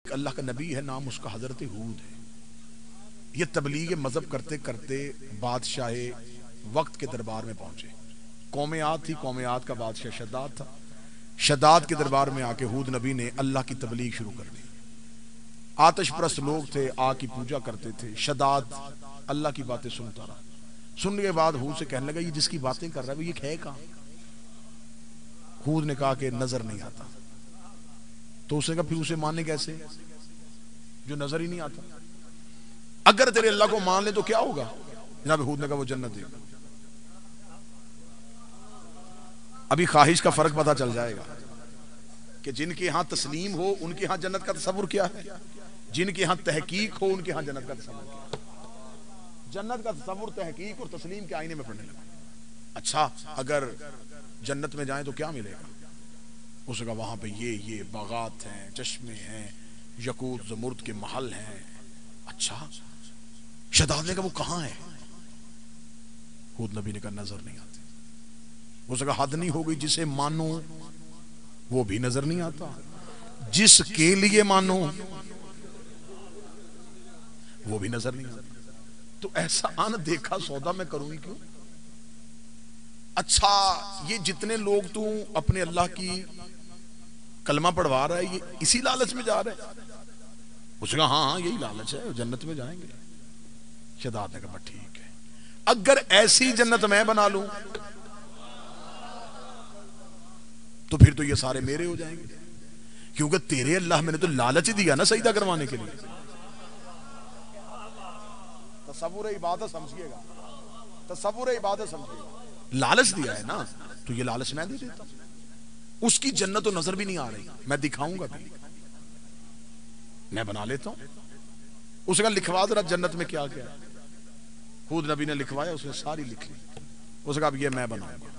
ایک اللہ کا نبی ہے، نام اس کا حضرت ہود ہے. یہ تبلیغ مذہب کرتے کرتے بادشاہ وقت کے دربار میں پہنچے. قوم عاد تھی، قوم عاد کا بادشاہ شداد تھا. شداد کے دربار میں آ کے ہود نبی نے اللہ کی تبلیغ شروع کر دی. آتش پرست لوگ تھے، آگ کی پوجا کرتے تھے. شداد اللہ کی باتیں سنتا رہا. سننے کے بعد ہود سے کہنے لگا یہ جس کی باتیں کر رہا ہے وہ یہ ہے کہاں؟ ہود نے کہا کہ نظر نہیں آتا. تو اس نے کہا پھر اسے ماننے کیسے جو نظر ہی نہیں آتا؟ اگر تیرے اللہ کو مان لے تو کیا ہوگا؟ جناب ہود نے کہا وہ جنت دے گا. ابھی خواہش کا فرق پتہ چل جائے گا کہ جن کے ہاں تسلیم ہو ان کے ہاں جنت کا تصور کیا ہے، جن کے ہاں تحقیق ہو ان کے ہاں جنت کا تصور کیا ہے. جنت کا تصور تحقیق اور تسلیم کے آئینے میں پڑھنے لگا. اچھا اگر جنت میں جائیں تو کیا ملے گا؟ اس نے کہا وہاں پہ یہ باغات ہیں، چشمے ہیں، یقوت زمرد کے محل ہیں. اچھا شداد نے کہا وہ کہاں ہے؟ ہود نبی نے کہا نظر نہیں آتے. اس نے کہا حد نہیں ہو گئی، جسے مانو وہ بھی نظر نہیں آتا، جس کے لیے مانو وہ بھی نظر نہیں آتا. تو ایسا آن دیکھا سودا میں کروں گی کیوں؟ اچھا یہ جتنے لوگ تو اپنے اللہ کی کلمہ پڑھوا رہا ہے یہ اسی لالچ میں جا رہے ہیں؟ اس نے کہا ہاں یہی لالچ ہے، جنت میں جائیں گے. شداد نے کہا ٹھیک ہے، اگر ایسی جنت میں بنا لوں تو پھر تو یہ سارے میرے ہو جائیں گے، کیونکہ تیرے اللہ میں نے تو لالچ دیا نا سجدہ کروانے کے لیے. تصور عبادت سمجھیے گا، تصور عبادت سمجھیے گا. لالچ دیا ہے نا تو یہ لالچ میں دے دیتا ہوں. اس کی جنت و نظر بھی نہیں آ رہی، میں دکھاؤں گا بھی، میں بنا لیتا ہوں. اس کا لکھوا ذرا جنت میں کیا کیا ہے. ہود نبی نے لکھوایا، اس نے ساری لکھ لی. اس کا اب یہ میں بناؤں گا.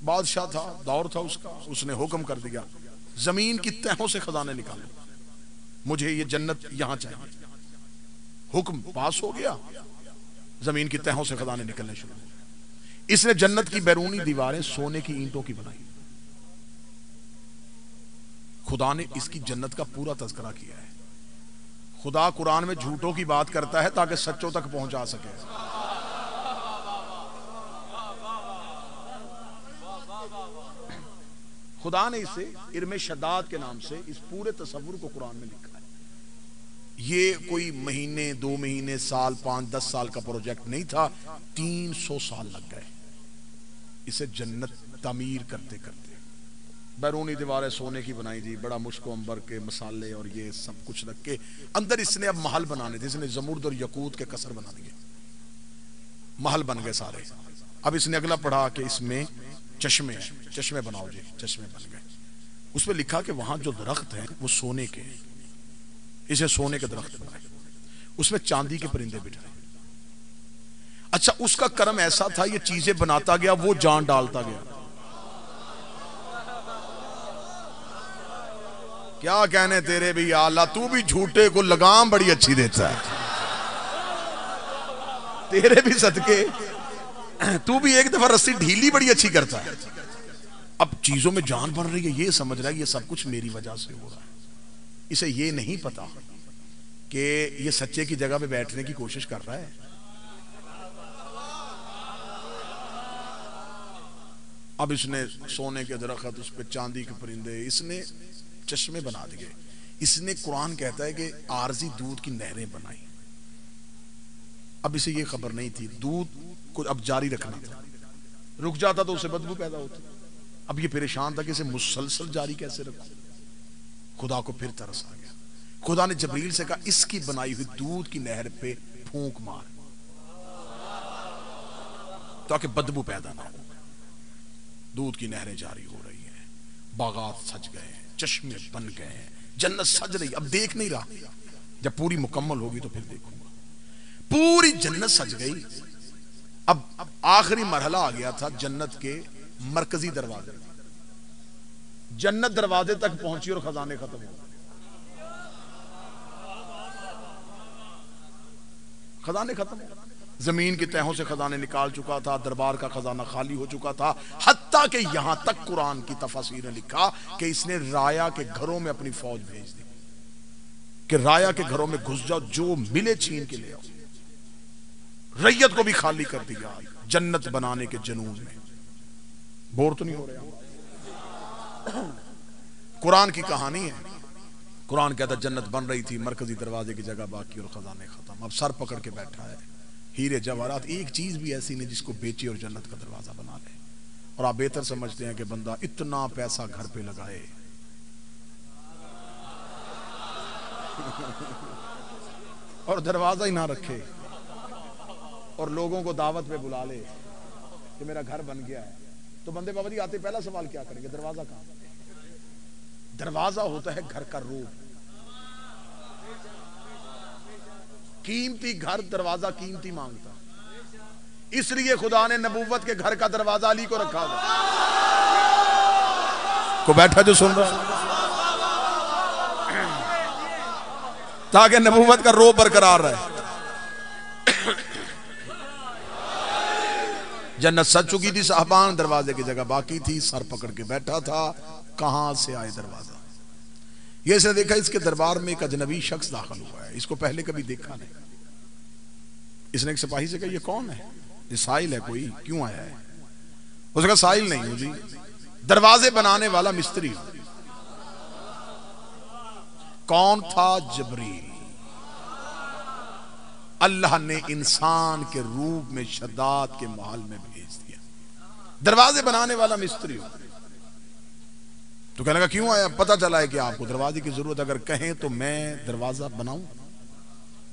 بادشاہ تھا، دور تھا اس کا. اس نے حکم کر دیا زمین کی تہوں سے خزانے نکالو، مجھے یہ جنت یہاں چاہیے. حکم پاس ہو گیا، زمین کی تہوں سے خزانے نکلنے شروع ہو. اس نے جنت کی بیرونی دیواریں سونے کی اینٹوں کی بنائی. خدا نے اس کی جنت کا پورا تذکرہ کیا ہے. خدا قرآن میں جھوٹوں کی بات کرتا ہے تاکہ سچوں تک پہنچا سکے. خدا نے اسے ارم شداد کے نام سے اس پورے تصور کو قرآن میں لکھا ہے. یہ کوئی مہینے 2 مہینے سال 5-10 سال کا پروجیکٹ نہیں تھا، 300 سال لگ گئے اسے جنت تعمیر کرتے کرتے. بیرونی دیواریں سونے کی بنائی تھی، بڑا مشک و عنبر کے مسالے اور یہ سب کچھ رکھ کے اندر اس نے اب محل بنانے تھے. اس نے زمرد اور یقوت کے قصر بنا دیے، محل بن گئے سارے. اب اس نے اگلا پڑھا کہ اس میں چشمے ہیں، چشمے بناؤ جی. چشمے بن گئے. اس میں لکھا کہ وہاں جو درخت ہیں وہ سونے کے ہیں، اسے سونے کے درخت بنائے. اس میں چاندی کے پرندے بٹھائے. اچھا اس کا کرم ایسا تھا یہ چیزیں بناتا گیا، وہ جان ڈالتا گیا. کیا کہنے تیرے بھی یا اللہ، تو بھی جھوٹے کو لگام بڑی اچھی دیتا ہے. تیرے بھی صدقے تو بھی ایک دفعہ رسی ڈھیلی بڑی اچھی کرتا ہے. اب چیزوں میں جان بڑھ رہی ہے، یہ سمجھ رہا ہے یہ سب کچھ میری وجہ سے ہو رہا ہے. اسے یہ نہیں پتا کہ یہ سچے کی جگہ پہ بیٹھنے کی کوشش کر رہا ہے. اب اس نے سونے کے درخت، اس پہ چاندی کے پرندے، اس نے چشمے بنا دیے. اس نے قرآن کہتا ہے کہ عارضی دودھ کی نہریں بنائی. اب اسے یہ خبر نہیں تھی دودھ کو اب جاری رکھنا تھا، رک جاتا تو اسے بدبو پیدا ہوتی. اب یہ پریشان تھا کہ اسے مسلسل جاری کیسے رکھوں. خدا کو پھر ترس آ گیا. خدا نے جبریل سے کہا اس کی بنائی ہوئی دودھ کی نہر پہ پھونک مار تاکہ بدبو پیدا نہ ہو. دودھ کی نہریں جاری ہو رہی ہیں، باغات سج گئے ہیں، چشمے بن گئے ہیں، جنت سج رہی. اب دیکھ نہیں رہا، جب پوری مکمل ہوگی تو پھر دیکھوں گا. پوری جنت سج گئی. اب آخری مرحلہ آ گیا تھا جنت کے مرکزی دروازے. جنت دروازے تک پہنچی اور خزانے ختم ہو گئے. خزانے ختم ہو گئے. زمین کی تہوں سے خزانے نکال چکا تھا، دربار کا خزانہ خالی ہو چکا تھا. حتیٰ کہ یہاں تک قرآن کی تفاسیر نے لکھا کہ اس نے رایا کے گھروں میں اپنی فوج بھیج دی. کہ رایا کے گھروں میں گھس جاؤ، جو ملے چھین کے لے آؤ، ریت کو بھی خالی کر دیا جنت بنانے کے جنون میں۔ بور تو نہیں ہو رہا؟ قرآن کی کہانی ہے۔ قرآن کہتا جنت بن رہی تھی، مرکزی دروازے کی جگہ باقی اور خزانے ختم، اب سر پکڑ کے بیٹھا ہے، ہیرے جواہرات ایک چیز بھی ایسی نہیں جس کو بیچے اور جنت کا دروازہ بنا لے۔ اور آپ بہتر سمجھتے ہیں کہ بندہ اتنا پیسہ گھر پہ لگائے اور دروازہ ہی نہ رکھے اور لوگوں کو دعوت پہ بلا لے کہ میرا گھر بن گیا ہے، تو بندے بابا جی آتے پہلا سوال کیا کریں گے؟ دروازہ کہاں؟ دروازہ ہوتا ہے گھر کا روح، قیمتی گھر دروازہ قیمتی مانگتا، اس لیے خدا نے نبوت کے گھر کا دروازہ علی کو رکھا تھا۔ کو بیٹھا جو سن رہا، تاکہ نبوت کا روح برقرار رہے۔ جنت سج چکی تھی صاحبان، دروازے کی جگہ باقی تھی، سر پکڑ کے بیٹھا تھا، کہاں سے آئے دروازہ؟ یہ اسے دیکھا اس کے دربار میں ایک اجنبی شخص داخل ہوا ہے، اس کو پہلے کبھی دیکھا نہیں۔ اس نے ایک سپاہی سے کہا یہ کون ہے؟ یہ سائل ہے کوئی، کیوں آیا ہے؟ اس نے کہا سائل نہیں ہوں جی، دروازے بنانے والا مستری ہوں۔ کون تھا؟ جبریل۔ اللہ نے انسان کے روپ میں شداد کے محل میں بھیج دیا، دروازے بنانے والا مستری ہوں۔ تو کہنے لگا کیوں آیا؟ پتہ چلا ہے کہ آپ کو دروازے کی ضرورت، اگر کہیں تو میں دروازہ بناؤں؟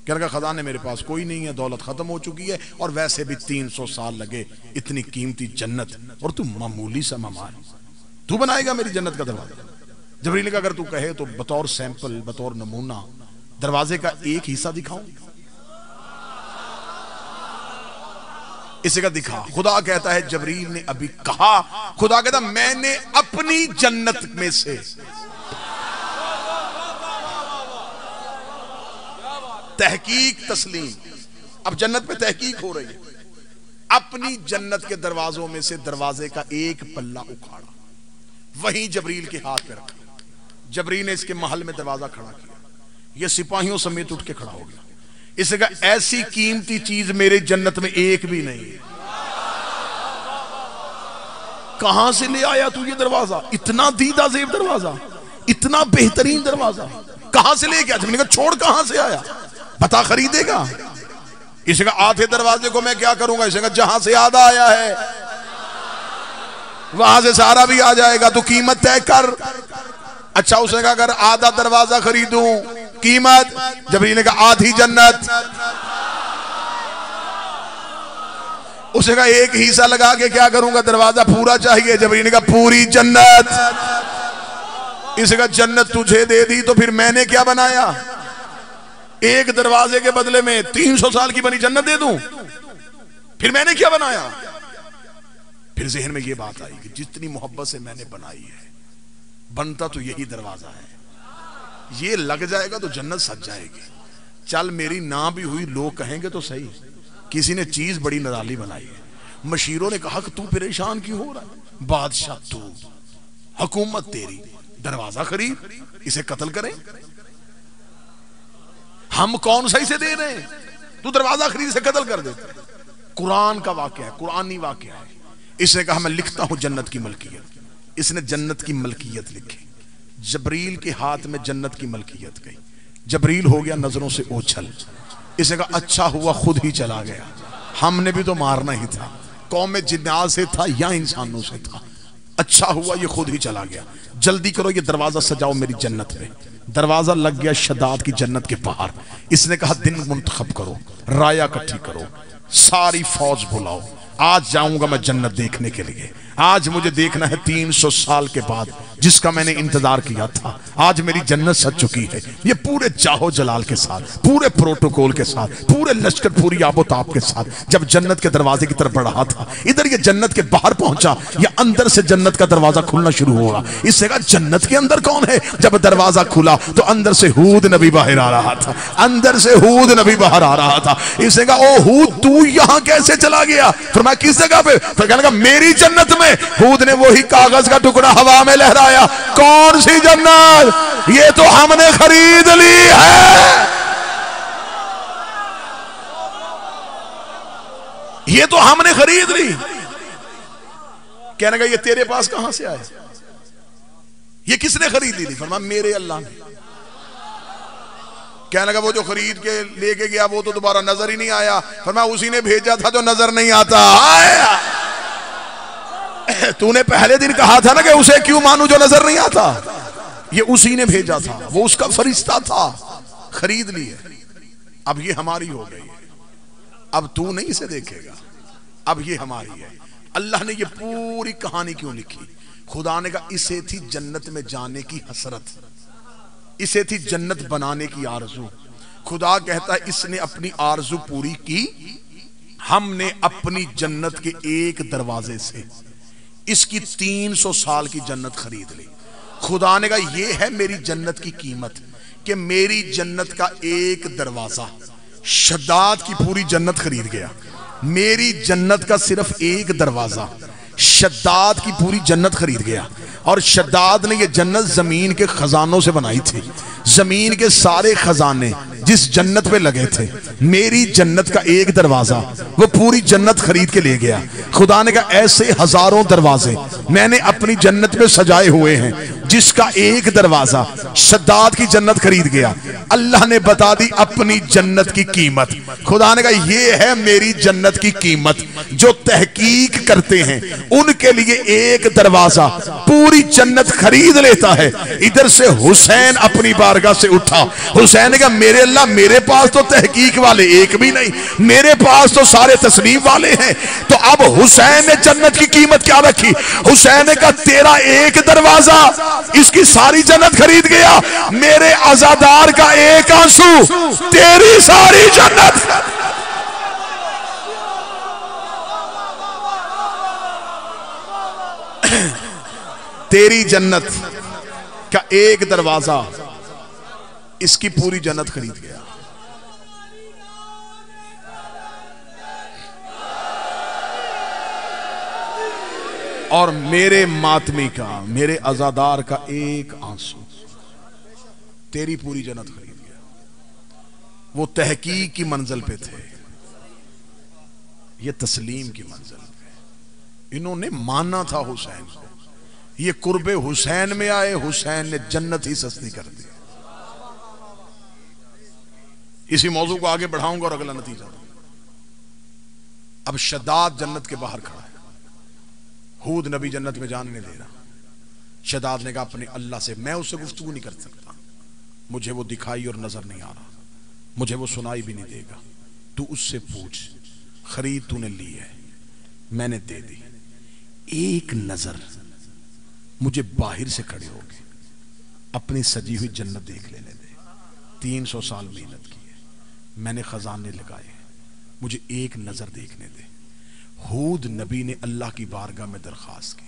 کہنے لگا خزانے میرے پاس کوئی نہیں ہے، دولت ختم ہو چکی ہے، اور ویسے بھی 300 سال لگے، اتنی قیمتی جنت اور تو معمولی سا ممار، تو بنائے گا میری جنت کا دروازہ؟ جبریل نے کہا اگر تو کہے تو بطور سیمپل، بطور نمونہ دروازے کا ایک حصہ دکھاؤں؟ اسے کا دکھا۔ خدا کہتا ہے جبریل نے ابھی کہا، خدا کہتا میں نے اپنی جنت میں سے تحقیق تسلیم، اب جنت پہ تحقیق ہو رہی ہے، اپنی جنت کے دروازوں میں سے دروازے کا ایک پلہ اکھاڑا، وہیں جبریل کے ہاتھ پہ رکھا۔ جبریل نے اس کے محل میں دروازہ کھڑا کیا، یہ سپاہیوں سمیت اٹھ کے کھڑا ہو گیا۔ اس نے کہا ایسی قیمتی چیز میرے جنت میں ایک بھی نہیں ہے، کہاں سے لے آیا تو یہ دروازہ؟ اتنا دیدہ زیب دروازہ، اتنا بہترین دروازہ کہاں سے لے گیا؟ جب نے کہا چھوڑ کہاں سے آیا، بتا خریدے گا؟ اس نے کہا آدھے دروازے کو میں کیا کروں گا؟ اس نے کہا جہاں سے آدھا آیا ہے وہاں سے سارا بھی آ جائے گا، تو قیمت طے کر۔ اچھا، اس نے کہا اگر آدھا دروازہ خریدوں قیمت؟ جبریل نے کہا آدھی جنت۔ اس نے کہا ایک حصہ لگا کے کیا کروں گا؟ دروازہ پورا چاہیے۔ جبریل نے کہا پوری جنت۔ اس نے کہا جنت تجھے دے دی تو پھر میں نے کیا بنایا؟ ایک دروازے کے بدلے میں 300 سال کی بنی جنت دے دوں؟ پھر میں نے کیا بنایا؟ پھر ذہن میں یہ بات آئی کہ جتنی محبت سے میں نے بنائی ہے، بنتا تو یہی دروازہ ہے، یہ لگ جائے گا تو جنت سج جائے گی۔ چل میری نہ بھی ہوئی، لوگ کہیں گے تو صحیح کسی نے چیز بڑی نرالی بنائی ہے۔ مشیروں نے کہا کہ تو پریشان کیوں ہو رہا ہے؟ بادشاہ تو، حکومت تیری، دروازہ خرید، اسے قتل کریں؟ ہم کون سا اسے دے رہے ہیں؟ تو دروازہ خرید سے قتل کر دیتے۔ قرآن کا واقعہ ہے، قرآنی واقعہ ہے۔ اس نے کہا میں لکھتا ہوں جنت کی ملکیت۔ اس نے جنت کی ملکیت لکھی، جبریل کے ہاتھ میں جنت کی ملکیت گئی، جبریل ہو گیا نظروں سے اوچھل۔ اس نے کہا اچھا ہوا خود ہی چلا گیا، ہم نے بھی تو مارنا ہی تھا، قوم جنات سے تھا یا انسانوں سے تھا، اچھا ہوا یہ خود ہی چلا گیا، جلدی کرو یہ دروازہ سجاؤ میری جنت میں۔ دروازہ لگ گیا شداد کی جنت کے باہر۔ اس نے کہا دن منتخب کرو، رایا کٹھی کرو، ساری فوج بلاؤ، آج جاؤں گا میں جنت دیکھنے کے لیے۔ آج مجھے دیکھنا ہے 300 سال کے بعد جس کا میں نے انتظار کیا تھا، آج میری جنت سج چکی ہے۔ یہ پورے جاہو جلال کے ساتھ، پورے پروٹوکول کے ساتھ، پورے لشکر، پوری آب و تاب کے ساتھ جب جنت کے دروازے کی طرف بڑھا تھا، ادھر یہ جنت کے باہر پہنچا، یہ اندر سے جنت کا دروازہ کھلنا شروع ہوا۔ اس سے کہا جنت کے اندر کون ہے؟ جب دروازہ کھلا تو اندر سے ہود نبی باہر آ رہا تھا، اندر سے ہود نبی باہر آ رہا تھا۔ اس نے کہا او ہود تو یہاں کیسے چلا گیا؟ فرمایا کس جگہ پہ؟ پھر کہنے لگا میری جنت میں۔ ہود نے وہی کاغذ کا ٹکڑا ہوا میں لہرایا، کون سی جنت؟ یہ تو ہم نے خرید لی ہے۔ یہ تو ہم نے خرید لی. کہنے گا یہ تیرے پاس کہاں سے آئے؟ یہ کس نے خرید لی؟ فرمایا میرے اللہ نے. کہنے لگا وہ جو خرید کے لے کے گیا وہ تو دوبارہ نظر ہی نہیں آیا. فرمایا اسی نے بھیجا تھا جو نظر نہیں آتا. تو نے پہلے دن کہا تھا نا کہ اسے کیوں مانو جو نظر نہیں آتا. یہ اسی نے بھیجا تھا, وہ اس کا فرشتہ تھا, خرید لیے. اب یہ ہماری ہو گئی ہے, اب تو نہیں اسے دیکھے گا, اب یہ ہماری ہے. اللہ نے یہ پوری کہانی کیوں لکھی؟ خدا نے کہا اسے تھی جنت میں جانے کی حسرت, اسے تھی جنت بنانے کی آرزو. خدا کہتا ہے اس نے اپنی آرزو پوری کی, ہم نے اپنی جنت کے ایک دروازے سے اس کی 300 سال کی جنت خرید لی. خدا نے کہا یہ ہے میری جنت کی قیمت کہ میری جنت کا ایک دروازہ. شداد کی پوری جنت خرید گیا, میری جنت کا صرف ایک دروازہ شداد کی پوری جنت خرید گیا. اور شداد نے یہ جنت زمین کے خزانوں سے بنائی تھی, زمین کے سارے خزانے جس جنت پہ لگے تھے, میری جنت کا ایک دروازہ وہ پوری جنت خرید کے لے گیا. خدا نے کہا ایسے ہزاروں دروازے میں نے اپنی جنت میں سجائے ہوئے ہیں جس کا ایک دروازہ شداد کی جنت خرید گیا. اللہ نے بتا دی اپنی جنت کی قیمت. خدا نے کہا یہ ہے میری جنت کی قیمت. جو تحقیق کرتے ہیں ان کے لیے ایک دروازہ پوری جنت خرید لیتا ہے. ادھر سے حسین اپنی بارگاہ سے اٹھا. حسین نے کہا میرے اللہ, میرے پاس تو تحقیق والے ایک بھی نہیں, میرے پاس تو سارے تسلیم والے ہیں. تو اب حسین نے جنت کی قیمت کیا رکھی؟ حسین نے کہا تیرا ایک دروازہ اس کی ساری جنت خرید گیا, میرے عزادار کا ایک آنسو تیری ساری جنت. تیری جنت کا ایک دروازہ اس کی پوری جنت خرید گیا. اور میرے ماتمی کا, میرے عزادار کا ایک آنسو تیری پوری جنت خرید گیا. وہ تحقیق کی منزل پہ تھے, یہ تسلیم کی منزل پہ. انہوں نے مانا تھا حسین کو, یہ قرب حسین میں آئے, حسین نے جنت ہی سستی کر دی. اسی موضوع کو آگے بڑھاؤں گا اور اگلا نتیجہ. اب شداد جنت کے باہر کھڑا ہے, ہود نبی جنت میں جانے نہیں دے رہا. شداد نے کہا اپنے اللہ سے میں اس سے گفتگو نہیں کر سکتا, مجھے وہ دکھائی اور نظر نہیں آ رہا, مجھے وہ سنائی بھی نہیں دے گا. تو اس سے پوچھ, خرید تو نے لی ہے, میں نے دے دی, ایک نظر مجھے باہر سے کھڑے ہو کے اپنی سجی ہوئی جنت دیکھ لینے دے. 300 سال محنت کی ہے, میں نے خزانے لگائے, مجھے ایک نظر دیکھنے دے. ہود نبی نے اللہ کی بارگاہ میں درخواست کی.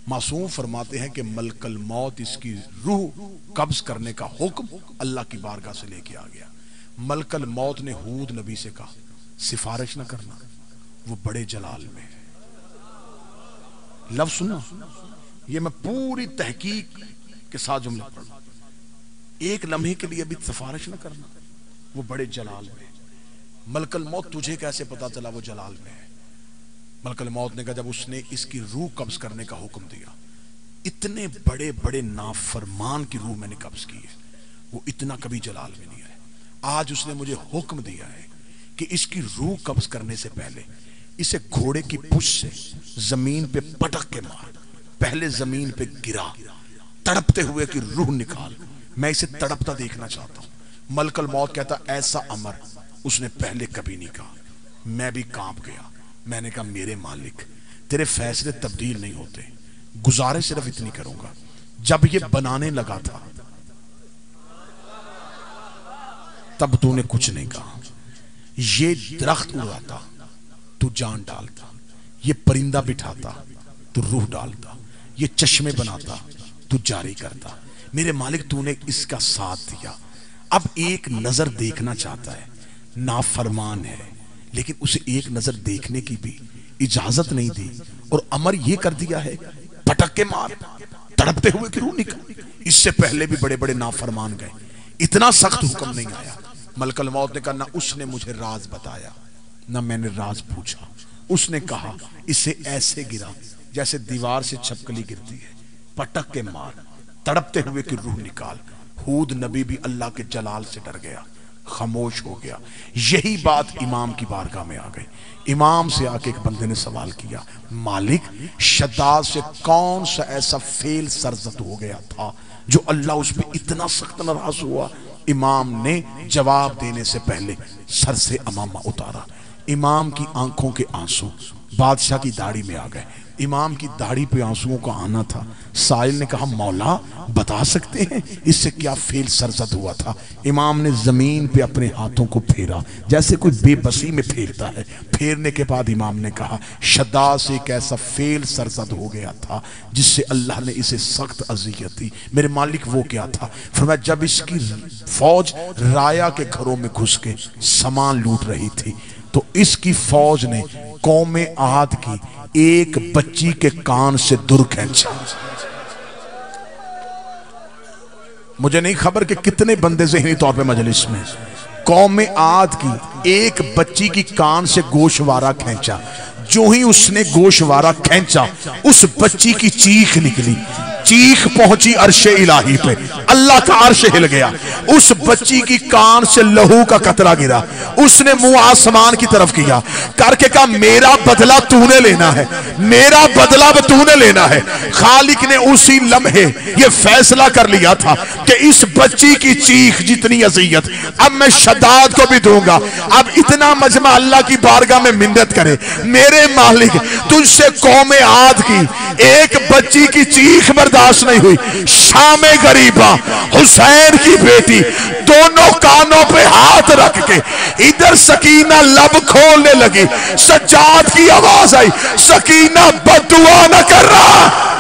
معصوم فرماتے ہیں کہ ملک الموت اس کی روح قبض کرنے کا حکم اللہ کی بارگاہ سے لے کے آ گیا. ملک الموت نے ہود نبی سے کہا سفارش نہ کرنا, وہ بڑے جلال میں ہے. لفظ سننا, یہ میں پوری تحقیق کے ساتھ جملہ پڑھ رہا ہوں. ایک لمحے کے لیے بھی سفارش نہ کرنا, وہ بڑے جلال میں. ملک الموت تجھے کیسے پتا چلا وہ جلال میں ہے؟ ملک الموت نے کہا جب اس نے اس کی روح قبض کرنے کا حکم دیا, اتنے بڑے بڑے نافرمان کی روح میں نے قبض کی ہے, وہ اتنا کبھی جلال میں نہیں ہے. آج اس نے مجھے حکم دیا ہے کہ اس کی روح قبض کرنے سے پہلے اسے گھوڑے کی پشت سے زمین پہ پٹک کے مار, پہلے زمین پہ گرا, تڑپتے ہوئے کی روح نکال, میں اسے تڑپتا دیکھنا چاہتا ہوں. ملک الموت کہتا ایسا امر اس نے پہلے کبھی نہیں کہا. میں بھی کانپ گیا, میں نے کہا میرے مالک تیرے فیصلے تبدیل نہیں ہوتے, گزارش صرف اتنی کروں گا, جب یہ بنانے لگا تھا تب تو نے کچھ نہیں کہا. یہ درخت اڑاتا تو جان ڈالتا, یہ پرندہ بٹھاتا تو روح ڈالتا, یہ چشمے بناتا تو جاری کرتا. میرے مالک تو نے اس کا ساتھ دیا. اب ایک نظر دیکھنا چاہتا ہے, نافرمان ہے, لیکن اسے ایک نظر دیکھنے کی بھی اجازت نہیں دی, اور امر یہ کر دیا ہے پٹک کے مار, تڑپتے ہوئے کی روح نکل. اس سے پہلے بھی بڑے بڑے نافرمان گئے, اتنا سخت حکم نہیں آیا. ملک الموت نے کہا نہ اس نے مجھے راز بتایا, نہ میں نے راز پوچھا۔ اس نے کہا اسے ایسے گرا جیسے دیوار سے چھپکلی گرتی ہے، پٹک کے مار، تڑپتے ہوئے کی روح نکال۔ ہود نبی بھی اللہ کے جلال سے ڈر گیا، خاموش ہو گیا۔ یہی بات امام کی بارگاہ میں آ گئی۔ امام سے آ کے ایک بندے نے سوال کیا، مالک شداد سے کون سا ایسا فعل سرزد ہو گیا تھا جو اللہ اس پہ اتنا سخت ناراض ہوا؟ امام نے جواب دینے سے پہلے سر سے امامہ اتارا۔ امام کی آنکھوں کے آنسو بادشاہ کی داڑھی میں آ گئے۔ امام کی داڑھی پہ آنسوؤں کا آنا تھا۔ سائل نے کہا مولا بتا سکتے ہیں اس سے کیا فعل سرزد ہوا تھا؟ امام نے زمین پہ اپنے ہاتھوں کو پھیرا جیسے کوئی بے بسی میں پھیرتا ہے۔ پھیرنے کے بعد امام نے کہا شداد سے ایک ایسا فعل سرزد ہو گیا تھا جس سے اللہ نے اسے سخت اذیت دی۔ میرے مالک وہ کیا تھا؟ فرمایا جب اس کی فوج رایا کے گھروں میں گھس کے سامان لوٹ رہی تھی تو اس کی فوج نے قوم عاد کی ایک بچی کے کان سے در کھینچا۔ مجھے نہیں خبر کہ کتنے بندے ذہنی طور پہ مجلس میں، قوم عاد کی ایک بچی کی کان سے گوشوارہ کھینچا۔ جو ہی اس نے گوشوارہ کھینچا اس بچی کی چیخ نکلی، چیخ پہنچی عرش الہی پہ، اللہ کا عرش ہل گیا۔ اس بچی کی کان سے لہو کا قطرہ گرا۔ اس نے منہ آسمان کی طرف کیا، کر کے کہا میرا بدلہ تو نے لینا ہے، میرا بدلہ تو نے لینا ہے۔ خالق نے اسی لمحے یہ فیصلہ کر لیا تھا کہ اس بچی کی چیخ جتنی اذیت اب میں شداد کو بھی دوں گا۔ اب اتنا مجمع اللہ کی بارگاہ میں منت کرے، میرے مالک تجھ سے قوم عاد کی ایک بچی کی چیخ برداشت نہیں ہوئی۔ شام غریبہ حسین کی بیٹی دونوں کانوں پہ ہاتھ رکھ کے ادھر سکینہ لب کھولنے لگی، سجاد کی آواز آئی سکینہ بد دعا نہ کر رہا۔